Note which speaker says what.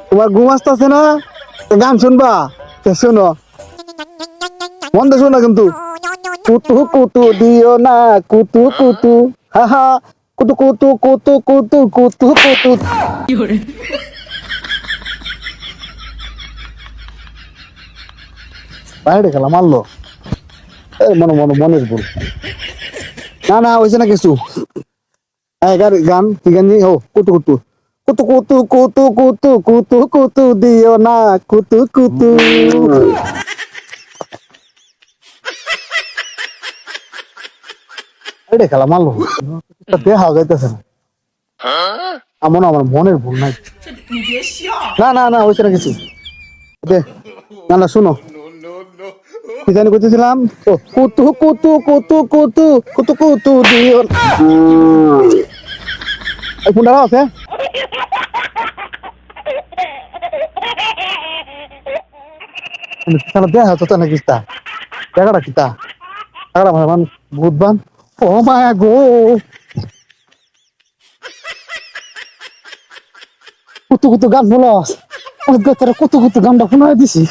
Speaker 1: তোমার ঘুম আসতেছে না? তো গান শুনবা? তো শোনো, মন দিয়ে শোনো কিন্তু। কুতু কুতু দিও না, কুতু কুতু, হা হা, কুতু কুতু কুতু কুতু কুতু কুতু। বাইরে খেলা মারলো। মনের ভুল। না না, হয়েছে না কিছু। গান কি গান জি? ও কুতু কুতু, কুতু কুতু কুতু কুতু কুতু কুতু দিও না, কুতু কুতু। বাইরে খেলা মারলো। দেখা যাইতেছে না। আমার মনের ভুল নাই। না না না, হয়েছে না কিছু। দে, না না শুনো, কি জানি করতেছিলাম। ও কুতু কুতু কুতু কুতু কুতু কুতু দিও না। এই ফোনটা আছে। দেখা তো না কিস্তা টাকাটা কিতা টাকাটা ভাই বুধবান। ও মায়া গো, কুতু কুতু গান বলো। কুতু কুতু গানটা শোনায় দিছি।